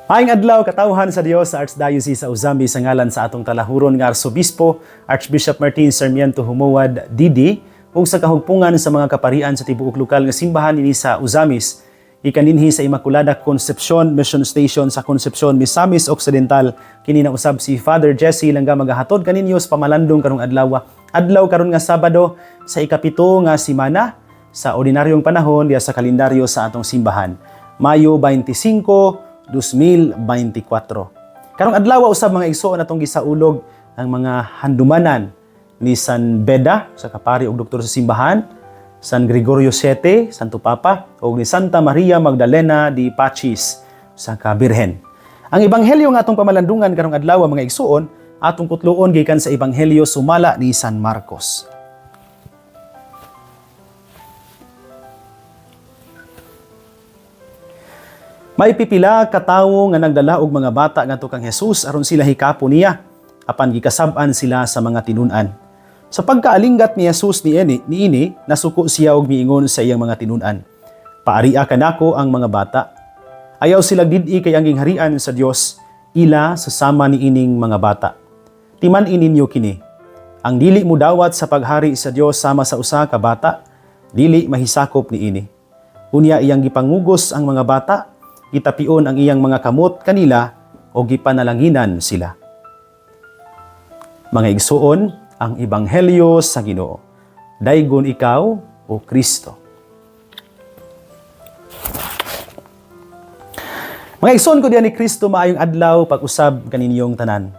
Maayong adlaw katawhan sa Dios sa Archdiocese sa Uzami sa ngalan sa atong talahuron nga Arsobispo Archbishop Martin Sarmiento Humuad Didi ug sa kahugpungan sa mga kaparian sa tibuok lokal nga simbahan ini sa Uzamis ikaninhi sa Immaculada Concepcion Mission Station sa Concepcion, Misamis Occidental. Kini na usab si Father Jesse langga magahatod kaninyo sa pamalandong karong adlaw karon nga Sabado sa ikapito nga semana sa ordinaryong panahon diya sa kalendaryo sa atong simbahan, Mayo 25, 2024. Karong adlaw usab mga igsoon atong gisaulog ang mga handumanan ni San Beda sa kapari ug doktor sa simbahan, San Gregorio VII, Santo Papa, ug ni Santa Maria Magdalena de Pachis sa Kabirhen. Ang ebanghelyo nga atong pamalandungan karong adlaw mga igsoon atong kutluon gikan sa ebanghelyo sumala ni San Marcos. May pipila ka tawo nga nagdala og mga bata ngadto kang Hesus aron sila hikapo niya apan gikasab-an sila sa mga tinun-an. Sa pagkaalinggat ni Hesus niini nasuko siya og miingon sa iyang mga tinun-an, "Paaria kanako ang mga bata. Ayaw sila did-i kay ang gingharian sa Dios ila sa sama niining mga bata. Timan-in ninyo kini. Ang dili mo dawat sa paghari sa Dios sama sa usa ka bata, dili mahisakop niini. Unya iyang gipangugos ang mga bata, gitapion ang iyang mga kamot kanila o gipanalanginan sila." Mga igsoon, ang ebanghelyo sa Ginoo. Daygon ikaw o Kristo. Mga igsoon ko diyan ni Kristo, maayong adlaw pag-usab kaninyong tanan.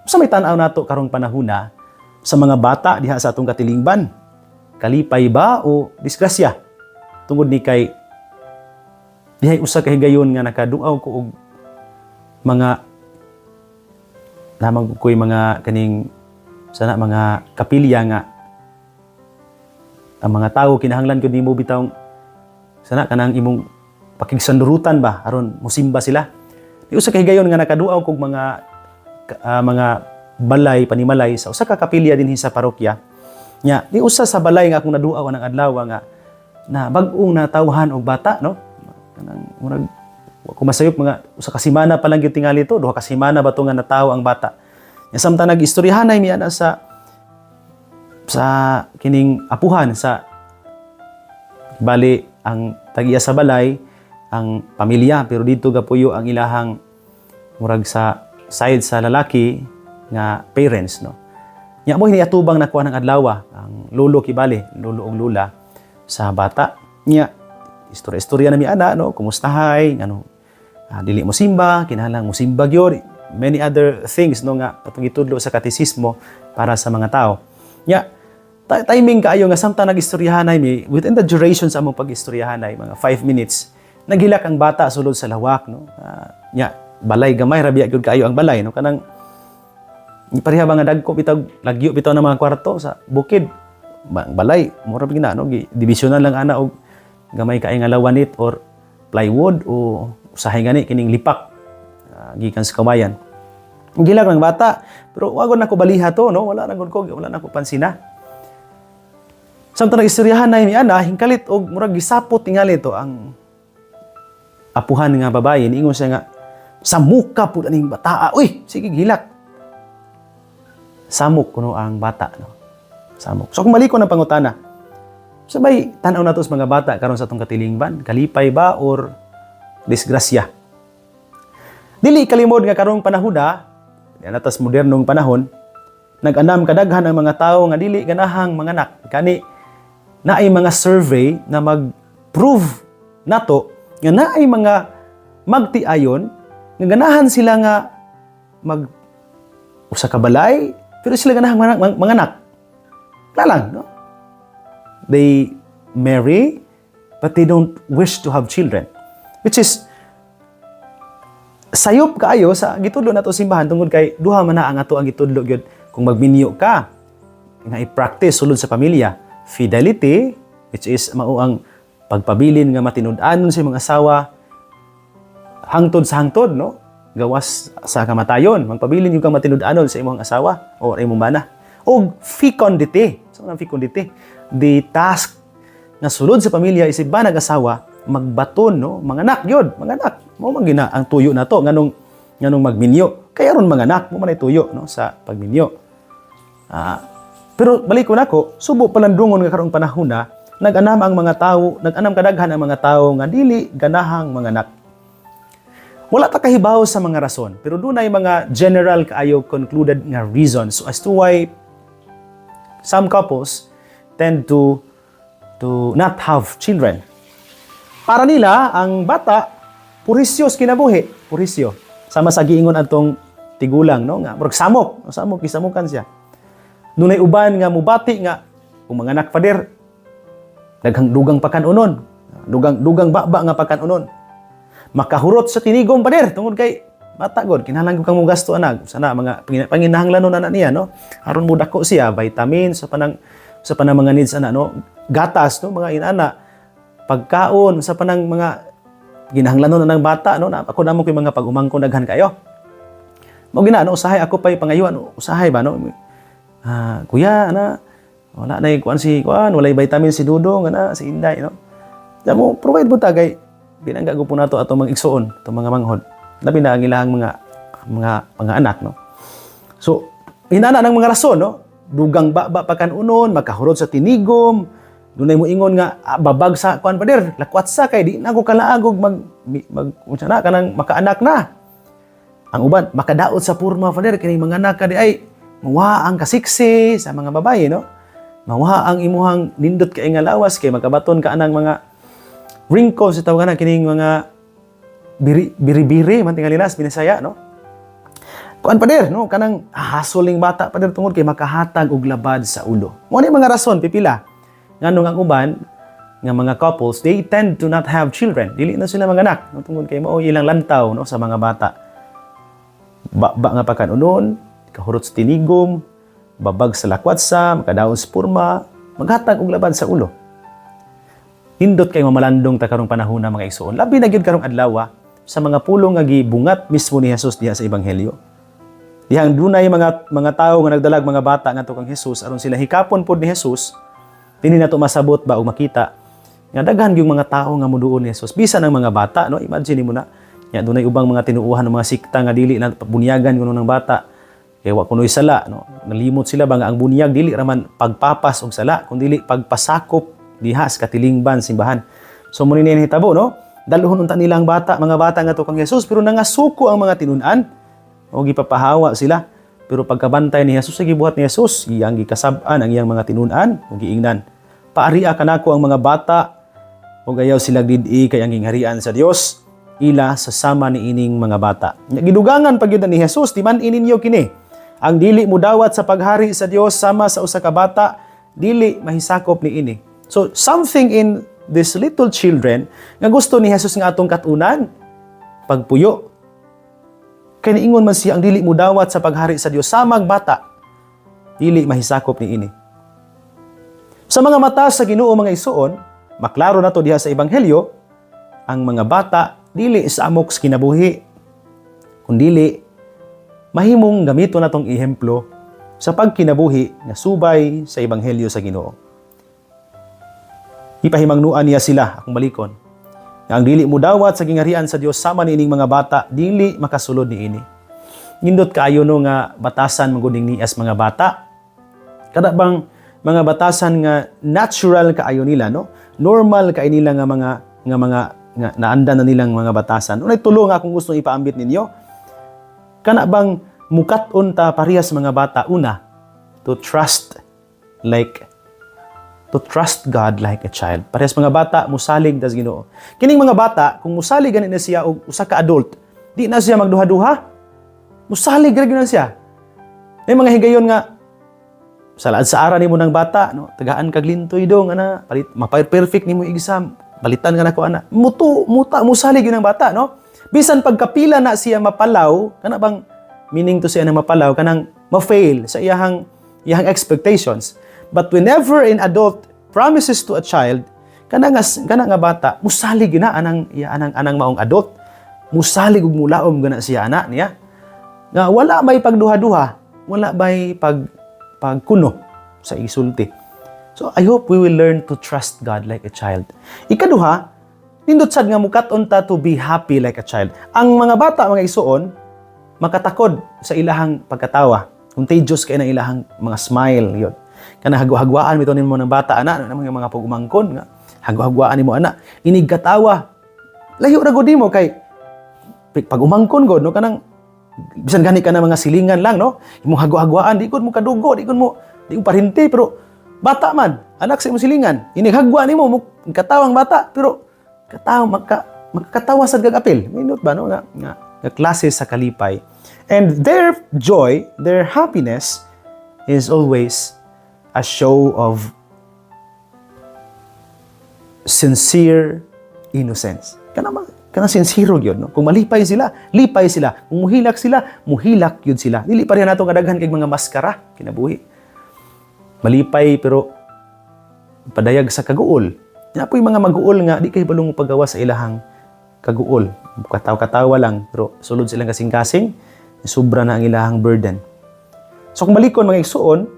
Sa may tan-aw nato karong panahona sa mga bata diha sa atong katilingban, kalipay ba o disgrasya? Tungod ni kay dihay usa ka higayon nga nakaduaw ko og mga lamang ko'y mga kaning sana mga kapilya nga ang mga tawo kinahanglan ko nimo bitaw sana kanang imong pakigsandurutan ba aron mosimba sila. Di usa ka higayon nga nakaduaw kog mga balay panimalay sa usa ka kapilya dinhi sa parokya. Nya di usa sa balay nga akong naduaw anang adlaw nga na bag-ong natawhan og bata no. Kanang murag wa ko masayop mga usa ka semana pa lang gyud tingali to, duha ka semana ba to nga natawo ang bata. Nya samtang nag-istoryahanay mi ana sa kining apuhan sa bali ang tagiya sa balay ang pamilya pero dito gapuyo ang ilahang murag sa side sa lalaki nga parents no. Nya mo hiniatubang nakuha ng adlaw ang lolo kibali, lolo og lula sa bata. Nya istorya na mi ana no, kumustahay ngano dili mo simba, kinahanglan mo simba gyud. Many other things no nga patong itudlo sa katisismo para sa mga tao. Nya timing kaayo nga samtang nag-istoryahanay mi within the duration sa among pag-istoryahanay mga 5 minutes naghilak ang bata sulod sa lawak no. Nya balay gamay rabiya gyud kaayo ang balay no kanang pareha ba nga dagko bitaw lagyo bitaw na mga kwarto sa bukid balay mura pa gina no divisionan lang ana og gamay kaay nga lawanit or plywood o usahay gani kining lipak gikan sa kawayan. Gilag ng bata pero wag na ko baliha to no, wala na ko pansina. Samtang nag-istoryahan na mi ana hingkalit og murag gisapot tingali to ang apuhan nga babae niingon siya nga samuka pud aning bata. Uy, sige gilak. Samok kuno ang bata no. Samok. So kung maliko ng pangutana. Sabay tan-aw nato sa mga bata karon sa atong katilingban, kalipay ba or disgrasya? Dili kalimod nga karong panahona, natas modernong panahon, nag-anam kadaghan ang mga tawo nga dili ganahang manganak. Kani naay mga survey na mag-prove nato nga naay mga magtiayon nga ganahan sila nga mag usa ka balay pero sila ganahang manganak. Lang, no? They marry but they don't wish to have children, which is sayop kaayo sa gitudlo nato simbahan tungod kay duha man na ang ato ang gitudlo gyud kung magminyo ka nga i-practice sulod sa pamilya, fidelity which is mao ang pagpabilin nga matinud-anon sa mga asawa hangtod sa hangtod no, gawas sa kamatayon, magpabilin yung kang matinud-anon sa imong asawa o imong bana. O fecundity, so ang fecundity, the task na sulod sa pamilya is iba nag-asawa magbaton no, manganak gyud, manganak. Mo man gina ang tuyo na to nganong magminyo. Kaya ron mga anak mo man ay tuyo no sa pagminyo. Pero balik ko nako, subo palandungon nga karong panahon na nag-anam ang mga tawo, nag-anam kadaghan ang mga tawo nga dili ganahang mga anak. Wala ta kahibaw sa mga rason, pero dunay mga general kaayo concluded nga reasons as to why some couples tend to not have children. Para nila, ang bata, purisyos kinabuhi. Purisyo. Sama sa giingon atong tigulang, no? Nga, murag samok, kisamukan siya. Dunay uban nga mubati nga, kung mga anak pader, daghang dugang pakanunon. Dugang baba nga pakanunon. Makahurot sa tinigom pader, tungod kay bata god, kinahanglan kang mo gasto anak. Sana mga panginahanglanon anak niya, no? Aron mo dako siya, vitamin sa panang mga needs ana, no? Gatas, no? Mga inana, pagkaon sa panang mga ginahanglanon ng bata, no? Ako namo koy mga pag-umangkon daghan kayo. Mao gina, no? Usahay ako pay pangayuan, usahay ba, no? Kuya, ana, wala na kuan si kuan, walay vitamin si Dudong, ana, si Inday, no? Damo provide mo tagay binangga ko po nato ato mga igsuon, ato mga manghod. Labi na ang ilahang mga anak, no? So, inana ng mga rason, no? Dugang baba pakanunon, makahurot sa tinigom, dunay mo ingon nga babag sa kuan pader, lakwat sa kay di na ko kalaagog unsa na kanang makaanak na. Ang uban makadaot sa purma pader kini mga anak ka di ay mawa ang kasiksi sa mga babaye, no? Mawa ang imuhang nindot kay nga lawas kay makabaton ka anang mga wrinkles sa tawagan kining mga biri-biri man tingalinas Binisaya, no? Kuan pader, no? Kanang hasuling bata pader tungod kay makahatag og labad sa ulo. Mo ni mga rason pipila nganong ang uban nga mga couples, they tend to not have children. Dili na sila mga anak, no? Tungod kay mao ilang lantaw, no, sa mga bata. Ba nga pakanunon, kahurot sa tinigom, babag sa lakwatsa, makadaot sa purma, maghatag og labad sa ulo. Hindot kay mamalandong ta karong panahon na mga igsoon. Labi na gyud karong adlaw sa mga pulong nga gibungat mismo ni Jesus diha sa ebanghelyo. Dihang dunay mga tawo nga nagdalag mga bata ngadto kang Jesus aron sila hikapon pod ni Jesus. Dili na to masabot ba o makita nga daghan gyud mga tawo nga moduol ni Jesus bisan ang mga bata, no? Imagine mo na nya dunay ubang mga tinuuhan ng mga sikta nga dili na bunyagan kuno ng bata kay wa kunoy sala, no? Nalimot sila ba nga ang bunyag dili raman pagpapas og sala kundi pagpasakop diha sa katilingban simbahan. So mo ni hitabo, no? Daluhon unta nila ang mga bata nga to kang Jesus pero nangasuko ang mga tinun-an o gipapahawa sila. Pero pagkabantay ni Jesus sa gibuhat ni Jesus, iyang gikasab-an ang iyang mga tinun-an o giingnan. Paaria kanako ang mga bata o gayaw sila didi kay ang gingharian sa Dios ila sa sama ni ining mga bata. Gidugangan pag yun ni Jesus, timan ininyo kini. Ang dili mo dawat sa paghari sa Dios sama sa usa ka bata, dili mahisakop ni ini. So something in these little children nga gusto ni Jesus nga atong katunan, pagpuyo. Kaya niingon man siya, ang dili mo dawat sa paghari sa Dios samang bata, dili mahisakop ni ini. Sa mga mata sa Ginoo mga igsoon, maklaro na to diha sa ebanghelyo, ang mga bata dili samok sa kinabuhi, kundili mahimong gamito natong ehemplo sa pagkinabuhi nga subay sa ebanghelyo sa Ginoo. Ipahimangnuan niya sila, akong balikon, nga ang dili mo dawat sa gingharian sa Dios sama niining mga bata, dili makasulod ni ini. Nindot kaayo no nga batasan maguding nias mga bata. Kada bang mga batasan nga natural kaayo nila, no? Normal kay nila nga naanda na nilang mga batasan. Unay tulo nga akong gusto ipaambit ninyo. Kana bang mukat-on ta parehas mga bata, una, to trust God like a child. Parehas mga bata, musalig das Ginoo. Kining mga bata, kung musalig ganin na siya og usa ka adult, di na siya magduha-duha. Musalig ra gyud na siya. May mga higayon nga salaad sa ara nimo ng bata, no? Tagaan kag lintoy dong ana, perfect nimo exam. Balitan ka nako ana. Musalig yun ang bata, no? Bisan pagkapila na siya mapalaw, kana bang meaning to siya na mapalaw kanang ma-fail sa iyahang expectations. But whenever an adult promises to a child, kana nga bata, musalig na anang maong adult. Musalig ug mulaom gana siya ana niya. Nga wala bay pagduha-duha, wala bay pagkuno sa isulti. So I hope we will learn to trust God like a child. Ikaduha, nindot sad nga mukat-on ta to be happy like a child. Ang mga bata, mga igsoon, makatakod sa ilahang pagkatawa. Contagious kay na ilahang mga smile, yun. Kana hagwa-hagwaan mitonin mo ng bata, ana, ng mga pag-umangkon, nga. Hagwa-hagwaan ni mo, ana. Inig katawa. Layo ra gud mo kay pag umangkon god, no, kanang bisan gani ka na mga silingan lang, no? Imong hagwa-hagwaan, di gud mo kadugo, di mo parinti, pero bata man, anak sa imong silingan. Inig hagwa nimo mo katawang bata, pero makakatawa sa gagapil. Minut ba, no? Nga klase sa kalipay. And their joy, their happiness is always a show of sincere innocence. Kana sincere yun, no? Kung malipay sila, lipay sila. Kung muhilak sila, muhilak yun sila. Dili pa rin nato kadaghan kay mga maskara kinabuhi. Malipay pero padayag sa kaguol. Nga po yung mga maguol nga, di kayo balong paggawa sa ilahang kaguol. Katawa-katawa lang, pero sulod silang kasing-kasing, sobra na ang ilahang burden. So kung balikon mga igsuon,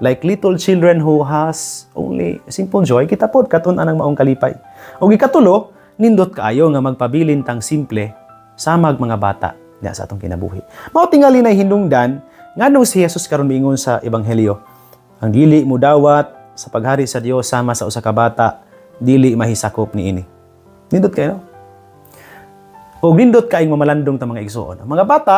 like little children who has only simple joy, kita pod katon-an ang maong kalipay. O gikatulo, nindot kaayo nga magpabilin tang simple samag mga bata niya sa atong kinabuhi. Mao tingali na hinungdan nganong si Jesus karon miingon sa ebanghelyo, ang dili mo dawat sa paghari sa Dios sama sa usa ka bata, dili mahisakop niini. Nindot kayo, no? O nindot kaayong mamalandong ta mga igsoon. Ang mga bata,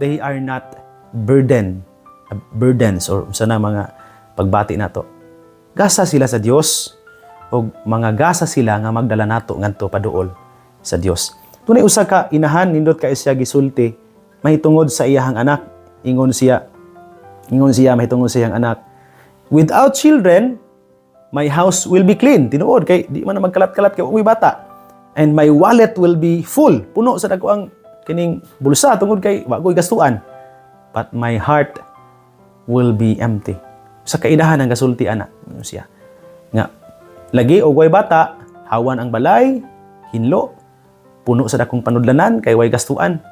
they are not burdens or sana mga pagbati nato. Gasa sila sa Dios, o mga gasa sila nga magdala nato ngadto paduol sa Dios. Tunay usa ka inahan nindot ka siya gisulti mahitungod sa iyahang anak. Ingon siya mahitungod sa iyang anak, without children my house will be clean. Tinuod kay di man na magkalat-kalat kay uy bata. And my wallet will be full. Puno sa dako ang kining bulsa tungod kay wa ko'y gastuan. But my heart will be empty. Sa kainahan ang gasulti ana siya. Nga lagi og way bata, hawan ang balay, hinlo, puno sa dakong panudlanan kay way gastuan.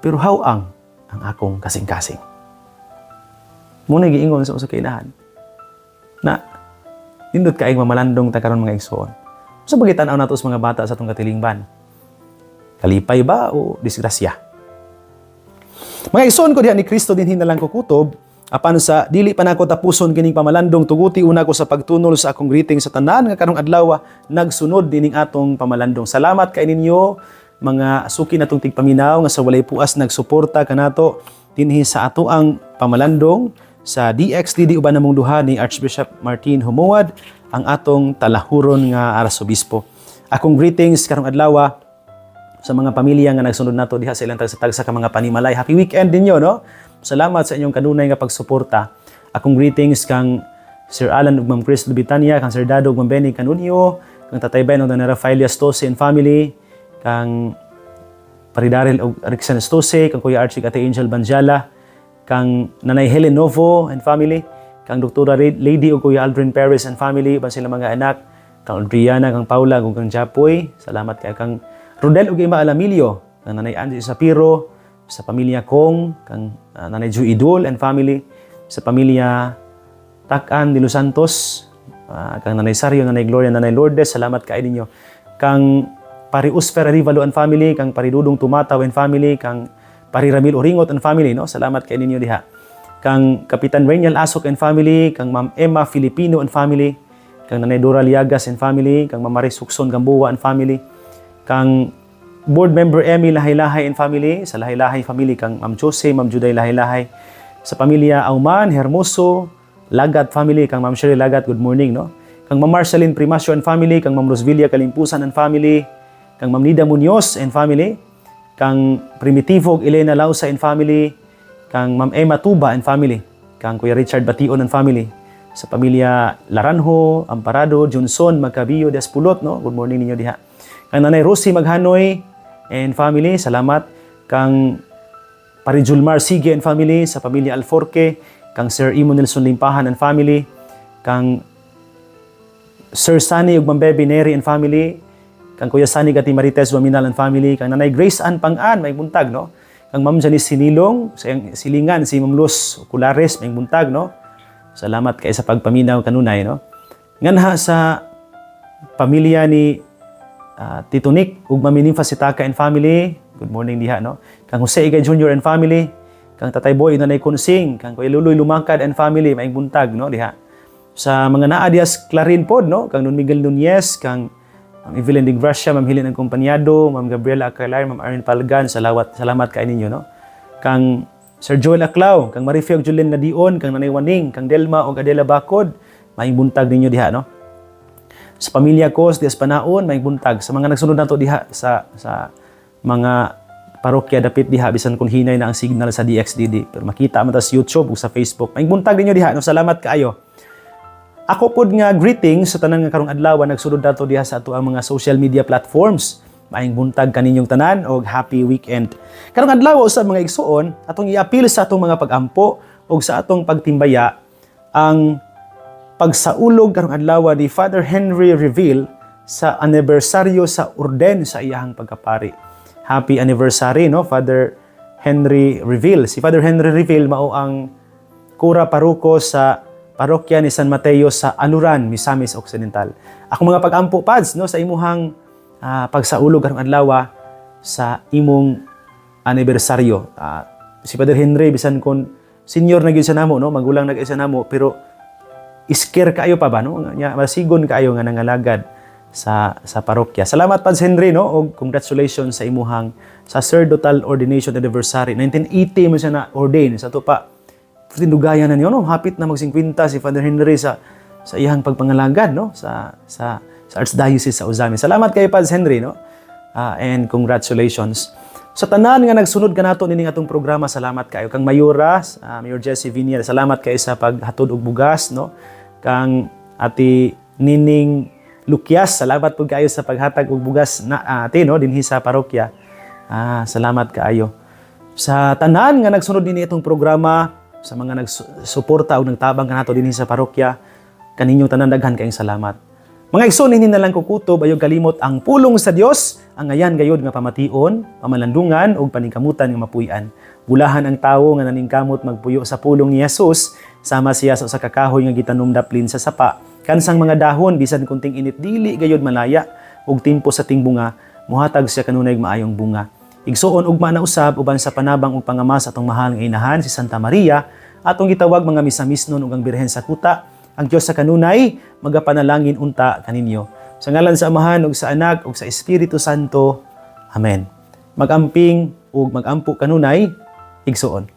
Pero hawang ang akong kasing-kasing. Muna giingon sa usa ka inahan na nindot kaayong mamalandong ta karon mga igsoon. Sa bagitan-aw nato sa mga bata sa atong katilingban. Kalipay ba o disgrasya? Mga igsoon ko diha ni Kristo dinhi na lang ko kutob. Apan sa dili pa nako tapuson kining pamalandong, tuguti una ko sa pagtunol sa akong greeting sa tanan nga karong adlaw nagsunod dining atong pamalandong. Salamat kay ninyo mga suki natong tigpaminaw nga sa walay puas nagsuporta kanato dinhi sa ato ang pamalandong sa DXDD uban namong duha ni Archbishop Martin Humuad, ang atong talahuron nga arsobispo. Akong greetings karong adlaw sa mga pamilya nga nagsunod nato diha sa ilang tagsa-tagsa ka mga panimalay. Happy weekend ninyo, no? Salamat sa inyong kanunay nga pagsuporta. Akong greetings kang Sir Alan ug Ma'am Chris Lubitania, kang Sir Dado ug Ma'am Benny Canunio, kang Tatay Ben ug Dona Rafaelia Stose and family, kang Paridarel ug Rixan Stose, kang Kuya Archie Ate Angel Banjala, kang Nanay Helen Novo and family, kang Dr. Lady ug Kuya Aldrin Perez and family, ban sila mga anak, kang Adriana, kang Paula ug kang Japoy. Salamat kay kang Rodel ug Ima Alamilio, kang Nanay Angie Sapiro, sa pamilya Kong, kang Nanay Ju Idol and family, sa pamilya Takan de Los Santos, kang Nanay Sario, Nanay Gloria, Nanay Lourdes, salamat kay ninyo. Kang Pari Usfer Arivalo and family, kang Pari Dudong Tumataw and family, kang Pari Ramil Oringot and family, no? Salamat kay ninyo diha. Kang Kapitan Reynal Asok and family, kang Ma'am Emma Filipino and family, kang Nanay Dora Liagas and family, kang Ma'am Maris Sukson Gamboa and family, kang Board Member Emmy Lahay-Lahay and family, sa Lahay-Lahay family, kang Ma'am Jose, Ma'am Juday Lahay-Lahay, sa pamilya Auman, Hermoso, Lagat family, kang Ma'am Sherry Lagat, good morning, no? Kang Ma'am Marceline Primasio and family, kang Ma'am Rosvilla Kalimpusan and family, kang Ma'am Nida Munoz and family, kang Primitivo Elena Lausa and family, kang Ma'am Emma Tuba and family, kang Kuya Richard Bation and family, sa pamilya Laranjo, Amparado, Johnson, Magcabio, Despulot, no? Good morning ninyo diha. Kang Nanay Rosie Maghanoy and family, salamat. Kang Pari Julmar Sige and family, sa pamilya Alforque, kang Sir Imo Nelson Limpahan and family, kang Sir Sani ug Ma'am Bebe Neri and family, kang Kuya Sani Gati Marites Waminal and family, kang Nanay Grace Ann Pang-an, may buntag, no? Kang Ma'am Janice Sinilong, sa iyang silingan, si Ma'am Luz Oculares, may buntag, no? Salamat kay sa pagpaminaw kanunay, no? Nganha sa pamilya ni Tito Nick ug Mami Nympha Sitaka and family. Good morning diha no. Kang Jose Igay Jr. and family. Kang Tatay Boy Nanay Kunsing, kang Kuya Luloy Lumangkad and family, maayong buntag no diha. Sa mga naa diha Clarin pod no, kang Don Miguel Nunez, kang Ma'am Evelyn de Gracia, Ma'am Helen Acompañado, Ma'am Gabriela Acalar, Ma'am Arlene Palgan, salamat kay ninyo no. Kang Sir Joel Aclao, kang Marifiog Julen Nadion, kang Nanay Waning, kang Delma o Adela Bacod, maayong buntag ninyo diha no. Sa pamilya ko, sa Panaon, maayong buntag. Sa mga nagsunod nato diha sa mga parokya dapit diha bisan kun hinay na ang signal sa DXDD, pero makita man ta sa YouTube o sa Facebook. Maayong buntag ninyo diha no, salamat kaayo. Ako pod nga greetings sa tanan nga karong adlaw nagsulod nato diha sa ato ang mga social media platforms. Maayong buntag kaninyong tanan og happy weekend. Karong adlaw sa mga igsuon, atong i-appeal sa atong mga pag-ampo og sa atong pagtimbaya ang pagsaulog karong adlaw ni Father Henry Reveal sa anibersaryo sa orden sa iyahang pagkapari. Happy anniversary no, Father Henry Reveal. Si Father Henry Reveal mao ang kura paruko sa parokya ni San Mateo sa Aluran, Misamis Occidental. Ako mga pag-ampo pads no sa imuhang pagsaulog karong adlaw sa imong anibersaryo. Si Father Henry bisan kon senior na gyud sa namo no, magulang na gyud sa namo, pero isker kaayo pa ba no? Nya masigon kaayo nga nangalagad sa parokya. Salamat Pads Henry no og congratulations sa imuhang sacerdotal ordination anniversary. 1980 mo siya na ordain sa to pa. Tindugayan na niyo no, hapit na mag-50 si Father Henry sa iyang pagpangalagad no sa Archdiocese sa Uzami. Salamat kay Pads Henry no. And congratulations. Sa tanan nga nagsunod kanato nining atong programa, salamat kayo kang Mayura, Mayor Jessie Vinia, salamat kayo sa paghatod og bugas no. Kang Ati Nining Lukyas, salamat po kayo sa paghatag og bugas na ate no dinhi sa parokya. Salamat kaayo. Sa tanan nga nagsunod dinhi itong programa, sa mga nagsuporta o nagtabang kanato dinhi sa parokya, kaninyong tanan daghan kayong salamat. Mga igsoon, hindi na lang kukutob ayog kalimot ang pulong sa Dios, ang ayan gayod nga pamation, pamalandungan ug paningkamutan nga mapuy-an. Bulahan ang tawo nga naningkamot magpuyo sa pulong ni Jesus, sama siya sa kakahoy nga gitanumdaplin sa sapa. Kansang mga dahon bisan kunting init dili gayod malaya ug timpo sa tingbunga, muhatag siya kanunay maayong bunga. Igsuon ugma na usab uban sa panabang ug pangamas atong mahal nga inahan si Santa Maria, atong gitawag mga misamisnon ug ang Birhen sa kuta. Ang Dios sa kanunay magapanalangin unta kaninyo. Sa ngalan sa Amahan ug sa Anak ug sa Espiritu Santo. Amen. Magamping ug magampo kanunay igsuon.